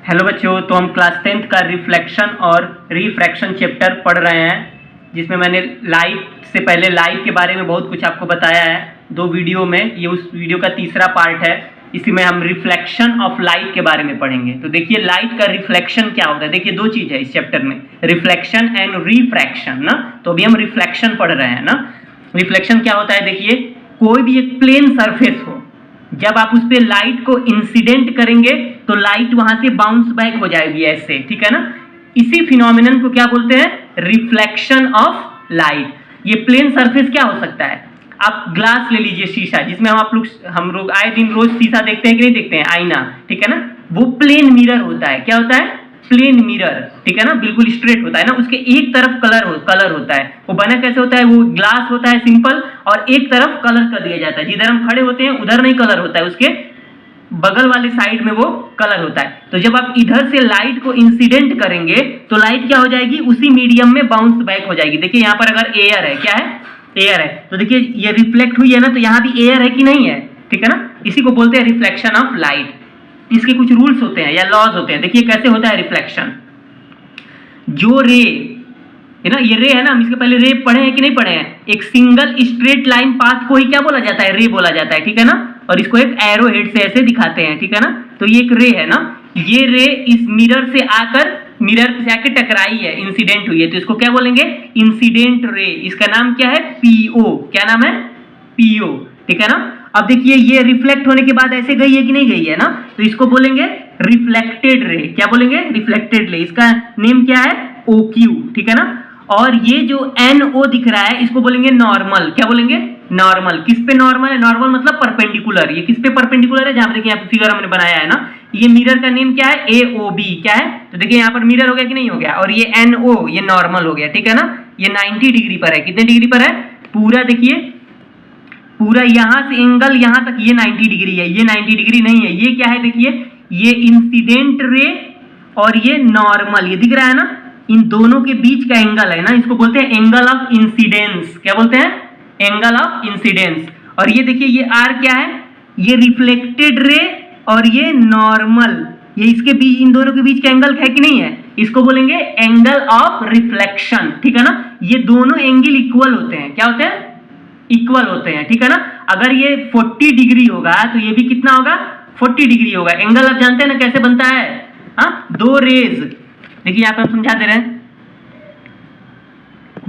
Hello बच्चों, तो हम क्लास 10th का रिफ्लेक्शन और रिफ्रैक्शन चैप्टर पढ़ रहे हैं, जिसमें मैंने लाइट से पहले लाइट के बारे में बहुत कुछ आपको बताया है 2 वीडियो में। ये उस वीडियो का तीसरा पार्ट है। इसी में हम रिफ्लेक्शन ऑफ लाइट के बारे में पढ़ेंगे। तो देखिए लाइट का रिफ्लेक्शन क्या होता है। देखिए 2 चीज़ है इस चैप्टर में, रिफ्लेक्शन एंड रिफ्रैक्शन ना। तो अभी हम रिफ्लेक्शन पढ़ रहे हैं ना। रिफ्लेक्शन क्या होता है, देखिए कोई भी एक प्लेन सरफेस हो, जब आप उस पर लाइट को इंसिडेंट करेंगे तो लाइट वहां से बाउंस बैक हो जाएगी ऐसे, ठीक है ना। इसी फिनोमिनन को क्या बोलते हैं, रिफ्लेक्शन ऑफ लाइट। ये प्लेन सरफेस क्या हो सकता है, आप ग्लास ले लीजिए, शीशा, जिसमें हम लोग आए दिन रोज शीशा देखते हैं कि नहीं देखते हैं, आईना, ठीक है ना। वो प्लेन मिरर होता है। क्या होता है, प्लेन मिरर, ठीक है ना, बिल्कुल स्ट्रेट होता है ना। उसके एक तरफ कलर होता है। वो बना कैसे होता है, वो ग्लास होता है सिंपल, और एक तरफ कलर कर दिया जाता है। जिधर हम खड़े होते हैं उधर नहीं कलर होता है, उसके बगल वाले साइड में वो कलर होता है। तो जब आप इधर से लाइट को इंसिडेंट करेंगे तो लाइट क्या हो जाएगी, उसी मीडियम में बाउंस बैक हो जाएगी। देखिए यहाँ पर अगर एयर है, क्या है, एयर है, तो देखिए ये रिफ्लेक्ट हुई है ना, तो यहाँ भी एयर है कि नहीं है, ठीक है ना। इसी को बोलते हैं रिफ्लेक्शन ऑफ लाइट। इसके कुछ रूल्स होते हैं या लॉज होते हैं। देखिए कैसे होता है रिफ्लेक्शन। जो रे है ना, ये रे है ना, हम इसके पहले रे पढ़े हैं कि नहीं पढ़े हैं। एक सिंगल स्ट्रेट लाइन पाथ को ही क्या बोला जाता है, रे बोला जाता है, ठीक है ना। और इसको एक एरो हेड से ऐसे दिखाते हैं, ठीक है ना। तो ये एक रे है ना, ये रे इस मिरर से आके टकराई है, इंसिडेंट हुई है, तो इसको क्या बोलेंगे, इंसिडेंट रे। इसका नाम क्या है, पीओ। क्या नाम है, पीओ, ठीक है ना। अब देखिए ये रिफ्लेक्ट होने के बाद ऐसे गई है कि नहीं गई है ना, तो इसको बोलेंगे रिफ्लेक्टेड रे। क्या बोलेंगे, रिफ्लेक्टेड रे। इसका नेम क्या है, ओक्यू, ठीक है ना। और ये जो NO दिख रहा है इसको बोलेंगे नॉर्मल। क्या बोलेंगे, नॉर्मल। किस पे नॉर्मल है, नॉर्मल मतलब परपेंडिकुलर। ये किस पे परपेंडिकुलर है, जहां पे देखिए यहाँ पे फिगर हमने बनाया है ना। ये मिरर का नेम क्या है, AOB। क्या है, तो देखिए यहाँ पर मिरर हो गया कि नहीं हो गया, और ये NO ये नॉर्मल हो गया, ठीक है ना। ये 90 डिग्री पर है। कितने डिग्री पर है, पूरा देखिए, पूरा यहां से एंगल यहां तक ये 90 डिग्री है। ये 90 डिग्री नहीं है, ये क्या है, देखिए ये इंसिडेंट रे और ये नॉर्मल, ये दिख रहा है ना। इन दोनों के बीच का एंगल है ना, इसको बोलते हैं एंगल ऑफ इंसिडेंस। क्या बोलते हैं, एंगल ऑफ इंसिडेंस। और ये देखिए ये R क्या है, ये रिफ्लेक्टेड रे और ये नॉर्मल, ये इसके बीच, इन दोनों के बीच का एंगल है कि नहीं है, इसको बोलेंगे एंगल ऑफ रिफ्लेक्शन, ठीक है ना। ये दोनों एंगल इक्वल होते हैं। क्या होते हैं, इक्वल होते हैं, ठीक है ना। अगर ये 40 डिग्री होगा तो ये भी कितना होगा, 40 डिग्री होगा। एंगल आप जानते हैं ना कैसे बनता है, हाँ, 2 रेज, देखिए यहां पर हम समझा दे रहे हैं।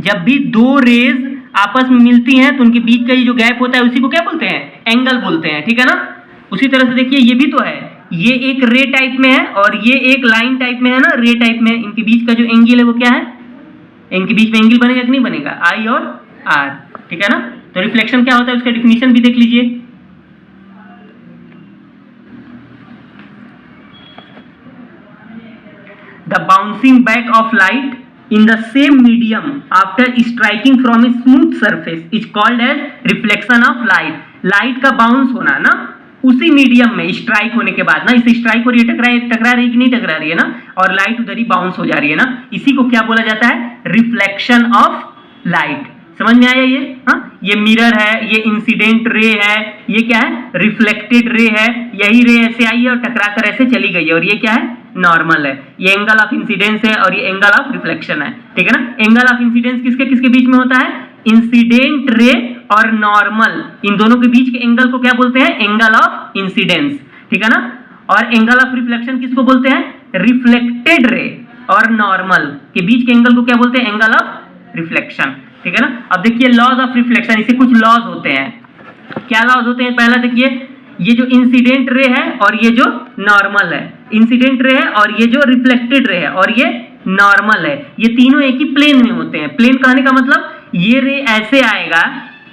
जब भी 2 रेज आपस में मिलती हैं तो उनके बीच का ये जो गैप होता है उसी को क्या बोलते हैं, एंगल बोलते हैं, ठीक है ना। उसी तरह से देखिए ये भी तो है, ये एक रे टाइप में है और ये एक लाइन टाइप में है ना, रे टाइप में। इनके बीच का जो एंगल है वो क्या है, इनके बीच में एंगल बनेगा कि नहीं बनेगा, I और R, ठीक है ना। तो रिफ्लेक्शन क्या होता है, उसका डिफिनीशन भी देख लीजिए। The bouncing back of light in the same medium after striking from a smooth surface is called as reflection of light. Light का बाउंस होना ना उसी मीडियम में, स्ट्राइक होने के बाद ना, इसे स्ट्राइक हो रही है, टकरा रही कि नहीं टकरा रही है ना, और लाइट उधर ही बाउंस हो जा रही है ना, इसी को क्या बोला जाता है, रिफ्लेक्शन ऑफ लाइट। समझ में आया ये, हाँ। ये मिरर है, ये इंसिडेंट रे है, ये क्या है, रिफ्लेक्टेड रे है। यही रे ऐसे आई है और टकराकर ऐसे चली गई है, और ये क्या है, नॉर्मल है। ये एंगल ऑफ इंसिडेंस है और ये एंगल ऑफ रिफ्लेक्शन है, ठीक है ना। एंगल ऑफ इंसिडेंस किसके किसके बीच में होता है, इंसिडेंट रे और नॉर्मल, इन दोनों के बीच के एंगल को क्या बोलते हैं, एंगल ऑफ इंसिडेंस, ठीक है ना। और एंगल ऑफ रिफ्लेक्शन किसको बोलते हैं, रिफ्लेक्टेड रे और नॉर्मल के बीच के एंगल को क्या बोलते हैं, एंगल ऑफ रिफ्लेक्शन, ठीक है ना। अब देखिए लॉज ऑफ रिफ्लेक्शन, इसे कुछ लॉज होते हैं। क्या लॉज होते हैं, पहला देखिए, ये जो इंसिडेंट रे है और ये जो नॉर्मल है, इंसिडेंट रे है और ये जो रिफ्लेक्टेड रे है और ये नॉर्मल है, ये तीनों एक ही प्लेन में होते हैं। प्लेन कहने का मतलब ये रे ऐसे आएगा,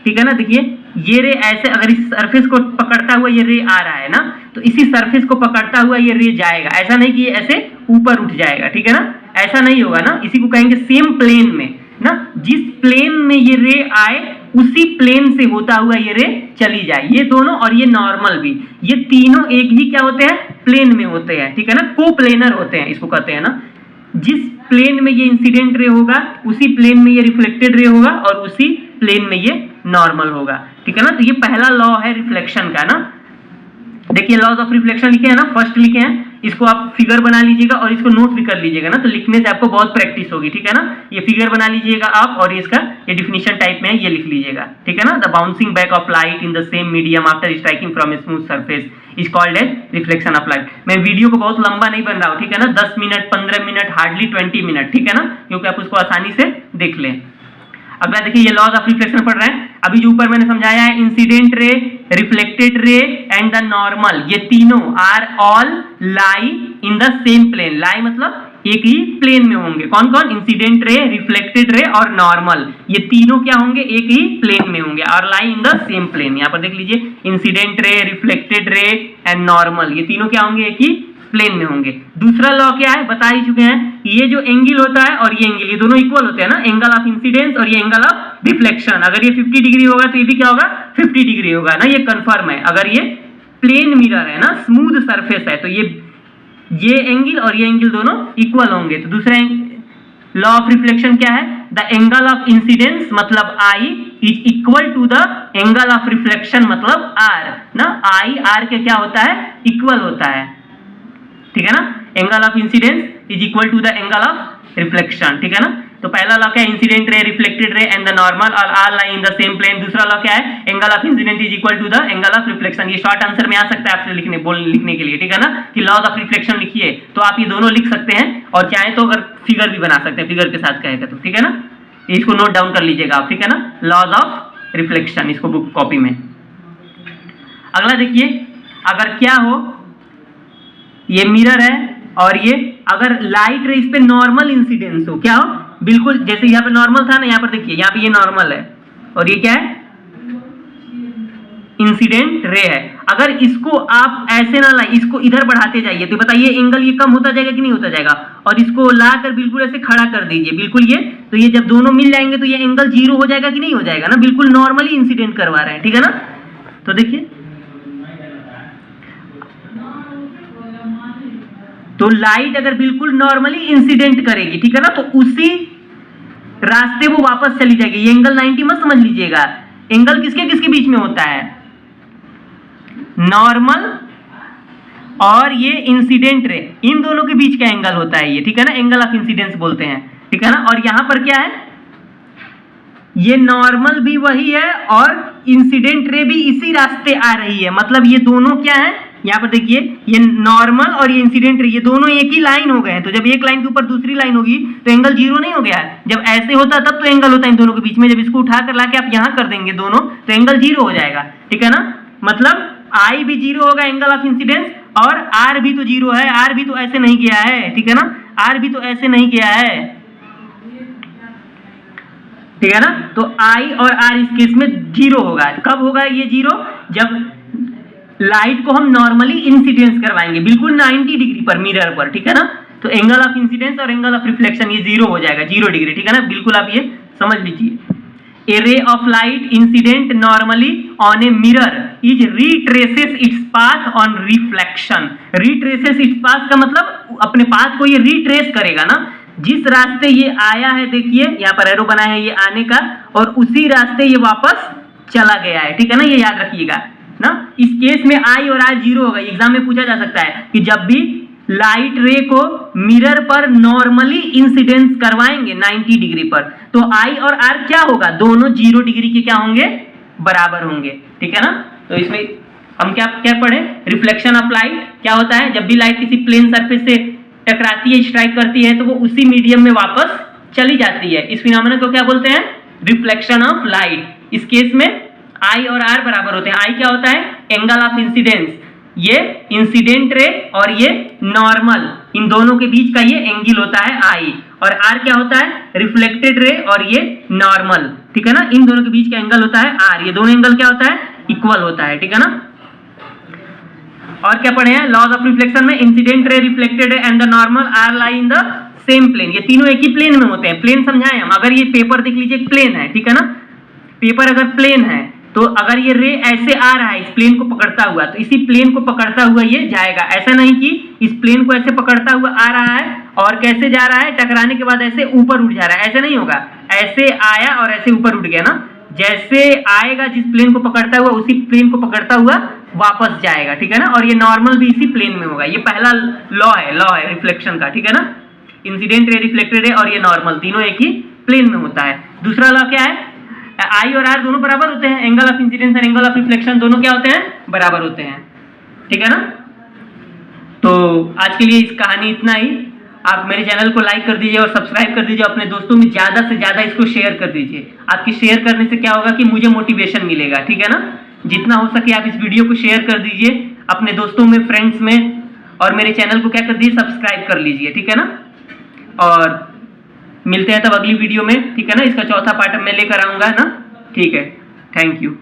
ठीक है ना। देखिए ये रे ऐसे, अगर इस सरफेस को पकड़ता हुआ ये रे आ रहा है ना, तो इसी सरफेस को पकड़ता हुआ ये रे जाएगा। ऐसा नहीं कि ये ऐसे ऊपर उठ जाएगा, ठीक है ना, ऐसा नहीं होगा ना। इसी को कहेंगे सेम प्लेन में ना, जिस प्लेन में ये रे आए उसी प्लेन से होता हुआ ये रे चली जाए। ये दोनों और ये नॉर्मल भी, ये तीनों एक ही क्या होते हैं, प्लेन में होते हैं, ठीक है ना, कोप्लेनर होते हैं, इसको कहते हैं ना। जिस प्लेन में ये इंसिडेंट रे होगा उसी प्लेन में ये रिफ्लेक्टेड रे होगा और उसी प्लेन में ये नॉर्मल होगा, ठीक है ना। तो ये पहला लॉ है रिफ्लेक्शन का ना। देखिए लॉज ऑफ रिफ्लेक्शन लिखे हैं ना, फर्स्ट लिखे हैं इसको आप फिगर बना लीजिएगा और इसको नोट भी कर लीजिएगा ना, तो लिखने से आपको बहुत प्रैक्टिस होगी, ठीक है ना। ये फिगर बना लीजिएगा आप और इसका ये डिफिनीशन टाइप में है, ये लिख लीजिएगा, ठीक है ना। The bouncing back of light in the same medium after striking from a smooth surface is called as reflection of light. मैं वीडियो को बहुत लंबा नहीं बन रहा हूँ, ठीक है ना, 10 मिनट 15 मिनट हार्डली 20 मिनट, ठीक है ना, क्योंकि आप उसको आसानी से देख लें। अगला देखिए, ये लॉज ऑफ रिफ्लेक्शन पढ़ रहे हैं। अभी जो ऊपर मैंने समझाया है, incident ray, reflected ray and the normal, ये तीनों are all lie in the same plane. Lie मतलब एक ही प्लेन में होंगे। कौन कौन? इंसिडेंट रे, रिफ्लेक्टेड रे और नॉर्मल, ये तीनों क्या होंगे? एक ही प्लेन में होंगे और लाई इन द सेम प्लेन। यहां पर देख लीजिए, incident ray, reflected ray and normal, ये तीनों क्या होंगे? एक ही प्लेन में होंगे। दूसरा लॉ क्या है? बता ही चुके हैं, ये जो एंगल होता है और ये एंगल, ये दोनों इक्वल होते हैं ना, एंगल ऑफ इंसिडेंस और ये एंगल ऑफ रिफ्लेक्शन। अगर ये 50 डिग्री होगा तो ये भी क्या होगा? 50 डिग्री होगा ना, ये कंफर्म है। अगर ये प्लेन मिरर है ना, स्मूथ सरफेस है, तो ये एंगल और ये एंगल दोनों इक्वल होंगे। तो दूसरा लॉ ऑफ रिफ्लेक्शन क्या है? द एंगल ऑफ इंसिडेंस मतलब I is equal to the angle of reflection मतलब R ना। I R के क्या होता है? इक्वल होता है, ठीक है ना। Angle of incidence is equal to the angle of reflection, ठीक है ना। तो पहला लॉ क्या है? Incident ray, reflected ray and the normal और are lie in the same plane. दूसरा लॉ क्या है? Angle of incidence is equal to the angle of reflection. ये शॉर्ट आंसर में आ सकता है आपसे लिखने के लिए, ठीक है ना, कि लॉज ऑफ रिफ्लेक्शन लिखिए तो आप ये दोनों लिख सकते हैं और चाहे तो अगर फिगर भी बना सकते हैं, फिगर के साथ कहेगा तो, ठीक है ना। इसको नोट डाउन कर लीजिएगा आप, ठीक है ना, लॉज ऑफ रिफ्लेक्शन, इसको बुक कॉपी में। अगला देखिए, अगर क्या हो, ये मिरर है और ये अगर लाइट रे इस पे नॉर्मल इंसिडेंस हो, क्या हो? बिल्कुल जैसे यहाँ पे नॉर्मल था ना, यहाँ पर देखिए, यहाँ पे ये नॉर्मल है और ये क्या है? इंसिडेंट रे है। अगर इसको आप ऐसे ना लाए, इसको इधर बढ़ाते जाइए तो बताइए एंगल ये कम होता जाएगा कि नहीं होता जाएगा? और इसको लाकर बिल्कुल ऐसे खड़ा कर दीजिए, बिल्कुल ये, तो ये जब दोनों मिल जाएंगे तो ये एंगल 0 हो जाएगा कि नहीं हो जाएगा ना? बिल्कुल नॉर्मली इंसिडेंट करवा रहे हैं, ठीक है ना। तो देखिए, तो लाइट अगर बिल्कुल नॉर्मली इंसिडेंट करेगी, ठीक है ना, तो उसी रास्ते वो वापस चली जाएगी। ये एंगल 90 मत समझ लीजिएगा। एंगल किसके किसके बीच में होता है? नॉर्मल और ये इंसिडेंट रे, इन दोनों के बीच का एंगल होता है ये, ठीक है ना, एंगल ऑफ इंसिडेंस बोलते हैं, ठीक है ना। और यहां पर क्या है? ये नॉर्मल भी वही है और इंसिडेंट रे भी इसी रास्ते आ रही है, मतलब ये दोनों क्या है? यहाँ पर देखिए, ये नॉर्मल और ये इंसिडेंट रे, ये दोनों एक ही लाइन हो गए हैं। तो जब एक लाइन के ऊपर दूसरी लाइन होगी तो एंगल 0 नहीं हो गया है। जब ऐसे होता तब तो एंगल होता है इन दोनों के बीच में। जब इसको उठा कर लाके आप यहाँ कर देंगे दोनों, तो एंगल 0 हो जाएगा, ठीक है ना। मतलब I भी 0 होगा एंगल ऑफ इंसिडेंस और R भी तो 0 है। R भी तो ऐसे नहीं गया है, ठीक है ना, R भी तो ऐसे नहीं गया है, ठीक है ना। तो I और R इस केस में 0 होगा। कब होगा ये 0? जब लाइट को हम नॉर्मली इंसिडेंस करवाएंगे बिल्कुल 90 डिग्री पर मिरर पर, ठीक है ना। तो एंगल ऑफ इंसिडेंस और एंगल ऑफ रिफ्लेक्शन ये 0 हो जाएगा, 0 डिग्री, ठीक है ना। बिल्कुल आप ये समझ लीजिए। A ray of light incident normally on a mirror is retraces its path on reflection. Retraces its path का मतलब अपने पाथ को ये रिट्रेस करेगा ना, जिस रास्ते ये आया है, देखिए यहाँ पर एरो बना है ये आने का, और उसी रास्ते ये वापस चला गया है, ठीक है ना, ये याद रखिएगा ना। इस केस में I और R 0 होगा। एग्जाम में पूछा जा सकता है कि जब भी लाइट रे को मिरर पर नॉर्मली इंसिडेंस करवाएंगे 90 डिग्री पर, तो I और R क्या होगा? दोनों 0 डिग्री के क्या होंगे? बराबर होंगे, ठीक है ना। तो इसमें हम क्या क्या पढ़े? रिफ्लेक्शन ऑफ लाइट क्या होता है? जब भी लाइट किसी प्लेन सरफेस से टकराती है, स्ट्राइक करती है, तो वो उसी मीडियम में वापस चली जाती है। इस फिनोमेना को क्या बोलते हैं? Reflection of light. इस केस में I और R बराबर होते हैं। I क्या होता है? एंगल ऑफ इंसिडेंस, ये इंसिडेंट रे और ये नॉर्मल, इन दोनों के बीच का ये एंगल होता है I। और R क्या होता है? रिफ्लेक्टेड रे और ये नॉर्मल, ठीक है ना, इन दोनों के बीच का एंगल होता है R। ये दोनों एंगल क्या होता है? इक्वल होता है, ठीक है ना। और क्या पढ़े हैं? लॉज ऑफ रिफ्लेक्शन में incident ray, reflected ray and the normal are lie in the same plane. ये तीनों एक ही प्लेन में होते हैं। प्लेन समझाएं हम। अगर ये पेपर देख लीजिए प्लेन है, ठीक है ना, पेपर अगर प्लेन है तो अगर ये रे ऐसे आ रहा है इस प्लेन को पकड़ता हुआ, तो इसी प्लेन को पकड़ता हुआ ये जाएगा। ऐसा नहीं कि इस प्लेन को ऐसे पकड़ता हुआ आ रहा है और कैसे जा रहा है, टकराने के बाद ऐसे ऊपर उठ जा रहा है, ऐसा नहीं होगा। ऐसे आया और ऐसे ऊपर उठ गया ना। जैसे आएगा जिस प्लेन को पकड़ता हुआ, उसी प्लेन को पकड़ता हुआ वापस जाएगा, ठीक है ना। और ये नॉर्मल भी इसी प्लेन में होगा। ये पहला लॉ है रिफ्लेक्शन का, ठीक है ना। इंसिडेंट रे, रिफ्लेक्टेड रे और ये नॉर्मल तीनों एक ही प्लेन में होता है। दूसरा लॉ क्या है, आई और आर दोनों बराबर होते हैं, एंगल ऑफ इंसिडेंस और एंगल ऑफ रिफ्लेक्शन दोनों क्या होते हैं, बराबर होते हैं, ठीक है ना। तो आज के लिए इस कहानी इतना ही। आप मेरे चैनल को लाइक कर दीजिए और सब्सक्राइब कर दीजिए, अपने दोस्तों में ज्यादा से ज्यादा इसको शेयर कर दीजिए। आपकी शेयर करने से क्या होगा कि मुझे मोटिवेशन मिलेगा, ठीक है ना। जितना हो सके आप इस वीडियो को शेयर कर दीजिए अपने दोस्तों में, फ्रेंड्स में, और मेरे चैनल को क्या कर दीजिए, सब्सक्राइब कर लीजिए, ठीक है ना। और मिलते हैं तब अगली वीडियो में, ठीक है ना। इसका चौथा पार्ट मैं लेकर आऊंगा ना, ठीक है। Thank you.